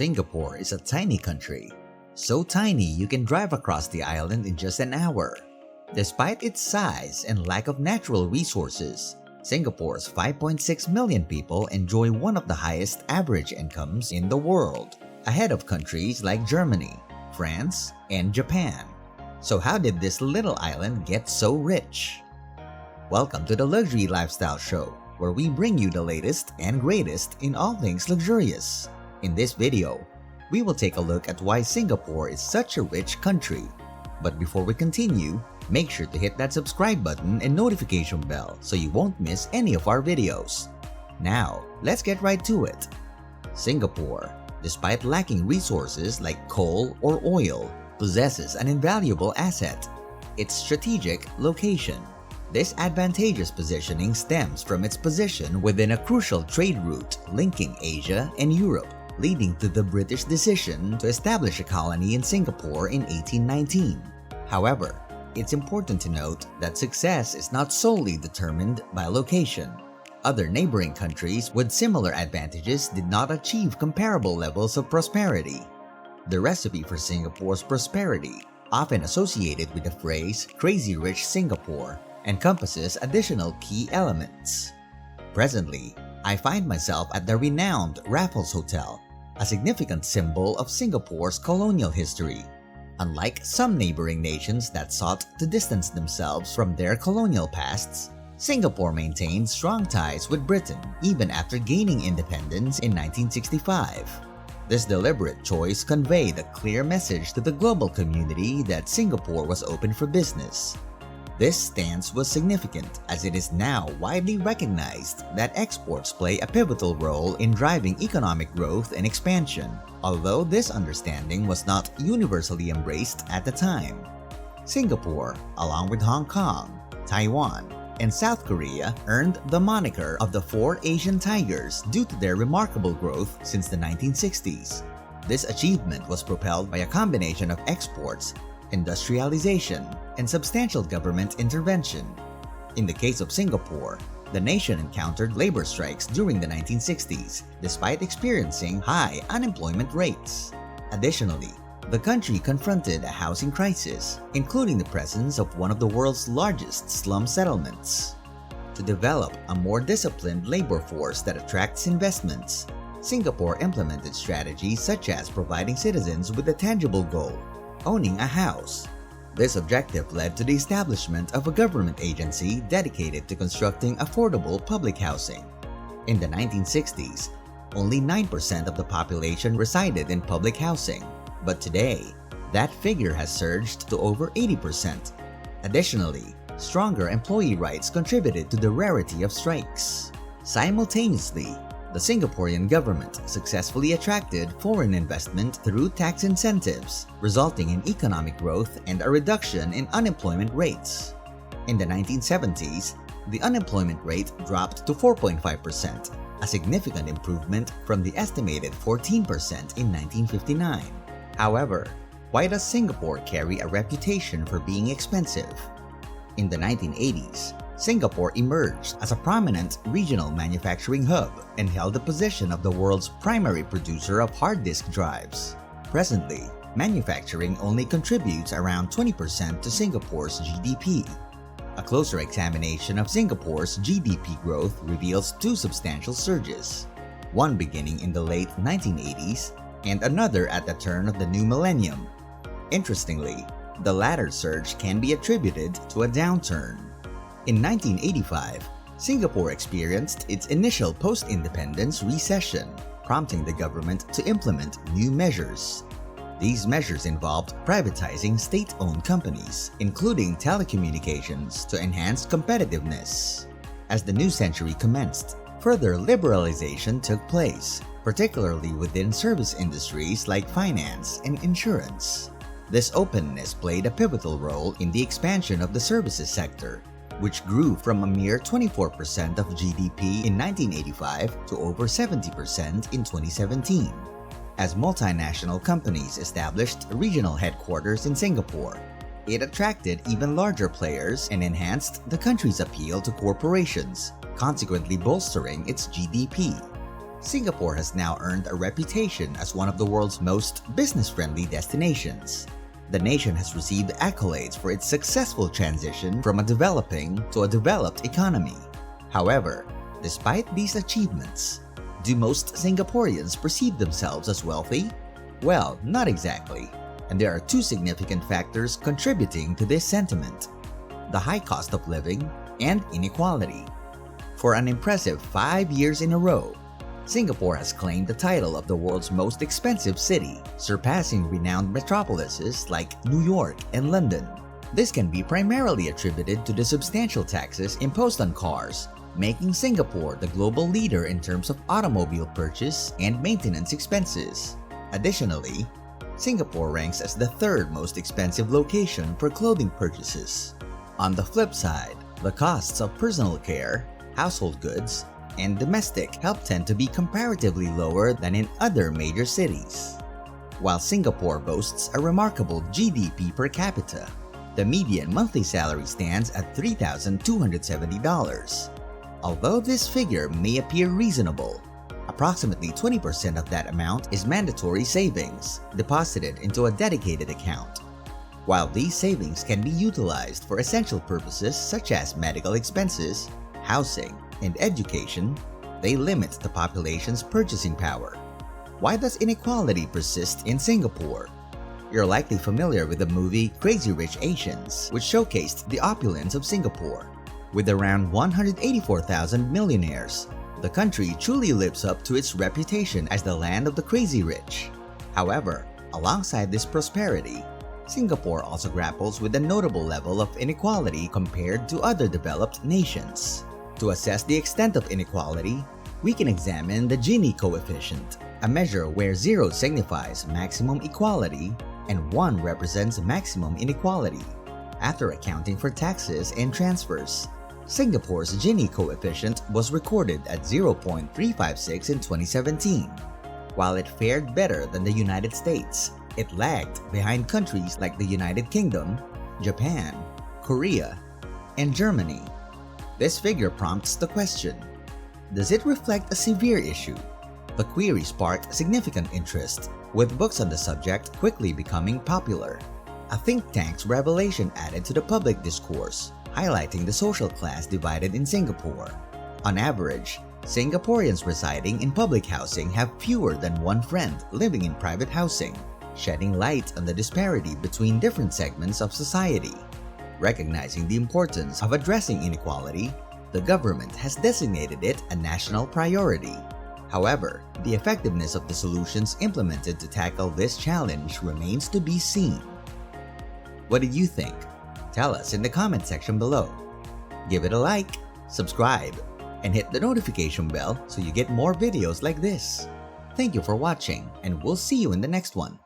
Singapore is a tiny country. So tiny you can drive across the island in just an hour. Despite its size and lack of natural resources, Singapore's 5.6 million people enjoy one of the highest average incomes in the world, ahead of countries like Germany, France, and Japan. So how did this little island get so rich? Welcome to the Luxury Lifestyle Show, where we bring you the latest and greatest in all things luxurious. In this video, we will take a look at why Singapore is such a rich country. But before we continue, make sure to hit that subscribe button and notification bell so you won't miss any of our videos. Now, let's get right to it. Singapore, despite lacking resources like coal or oil, possesses an invaluable asset: its strategic location. This advantageous positioning stems from its position within a crucial trade route linking Asia and Europe, leading to the British decision to establish a colony in Singapore in 1819. However, it's important to note that success is not solely determined by location. Other neighboring countries with similar advantages did not achieve comparable levels of prosperity. The recipe for Singapore's prosperity, often associated with the phrase "crazy rich Singapore," encompasses additional key elements. Presently, I find myself at the renowned Raffles Hotel, a significant symbol of Singapore's colonial history. Unlike some neighboring nations that sought to distance themselves from their colonial pasts, Singapore maintained strong ties with Britain even after gaining independence in 1965. This deliberate choice conveyed a clear message to the global community that Singapore was open for business. This stance was significant as it is now widely recognized that exports play a pivotal role in driving economic growth and expansion, although this understanding was not universally embraced at the time. Singapore, along with Hong Kong, Taiwan, and South Korea, earned the moniker of the Four Asian Tigers due to their remarkable growth since the 1960s. This achievement was propelled by a combination of exports, industrialization, and substantial government intervention. In the case of Singapore, the nation encountered labor strikes during the 1960s, despite experiencing high unemployment rates. Additionally, the country confronted a housing crisis, including the presence of one of the world's largest slum settlements. To develop a more disciplined labor force that attracts investments, Singapore implemented strategies such as providing citizens with a tangible goal: owning a house. This objective led to the establishment of a government agency dedicated to constructing affordable public housing. In the 1960s, only 9% of the population resided in public housing, but today, that figure has surged to over 80%. Additionally, stronger employee rights contributed to the rarity of strikes. Simultaneously, the Singaporean government successfully attracted foreign investment through tax incentives, resulting in economic growth and a reduction in unemployment rates. In the 1970s, the unemployment rate dropped to 4.5%, a significant improvement from the estimated 14% in 1959. However, why does Singapore carry a reputation for being expensive? In the 1980s, Singapore emerged as a prominent regional manufacturing hub and held the position of the world's primary producer of hard disk drives. Presently, manufacturing only contributes around 20% to Singapore's GDP. A closer examination of Singapore's GDP growth reveals two substantial surges, one beginning in the late 1980s and another at the turn of the new millennium. Interestingly, the latter surge can be attributed to a downturn. In 1985, Singapore experienced its initial post-independence recession, prompting the government to implement new measures. These measures involved privatizing state-owned companies, including telecommunications, to enhance competitiveness. As the new century commenced, further liberalization took place, particularly within service industries like finance and insurance. This openness played a pivotal role in the expansion of the services sector, which grew from a mere 24% of GDP in 1985 to over 70% in 2017. As multinational companies established regional headquarters in Singapore, it attracted even larger players and enhanced the country's appeal to corporations, consequently bolstering its GDP. Singapore has now earned a reputation as one of the world's most business-friendly destinations. The nation has received accolades for its successful transition from a developing to a developed economy. However, despite these achievements, do most Singaporeans perceive themselves as wealthy? Well, not exactly, and there are two significant factors contributing to this sentiment: the high cost of living and inequality. For an impressive 5 years in a row, Singapore has claimed the title of the world's most expensive city, surpassing renowned metropolises like New York and London. This can be primarily attributed to the substantial taxes imposed on cars, making Singapore the global leader in terms of automobile purchase and maintenance expenses. Additionally, Singapore ranks as the third most expensive location for clothing purchases. On the flip side, the costs of personal care, household goods, and domestic help tend to be comparatively lower than in other major cities. While Singapore boasts a remarkable GDP per capita, the median monthly salary stands at $3,270. Although this figure may appear reasonable, approximately 20% of that amount is mandatory savings deposited into a dedicated account. While these savings can be utilized for essential purposes such as medical expenses, housing, and education, they limit the population's purchasing power. Why does inequality persist in Singapore? You're likely familiar with the movie Crazy Rich Asians, which showcased the opulence of Singapore. With around 184,000 millionaires, the country truly lives up to its reputation as the land of the crazy rich. However, alongside this prosperity, Singapore also grapples with a notable level of inequality compared to other developed nations. To assess the extent of inequality, we can examine the Gini coefficient, a measure where 0 signifies maximum equality and 1 represents maximum inequality. After accounting for taxes and transfers, Singapore's Gini coefficient was recorded at 0.356 in 2017. While it fared better than the United States, it lagged behind countries like the United Kingdom, Japan, Korea, and Germany. This figure prompts the question: does it reflect a severe issue? The query sparked significant interest, with books on the subject quickly becoming popular. A think tank's revelation added to the public discourse, highlighting the social class divided in Singapore. On average, Singaporeans residing in public housing have fewer than one friend living in private housing, shedding light on the disparity between different segments of society. Recognizing the importance of addressing inequality, the government has designated it a national priority. However, the effectiveness of the solutions implemented to tackle this challenge remains to be seen. What did you think? Tell us in the comment section below. Give it a like, subscribe, and hit the notification bell so you get more videos like this. Thank you for watching, and we'll see you in the next one.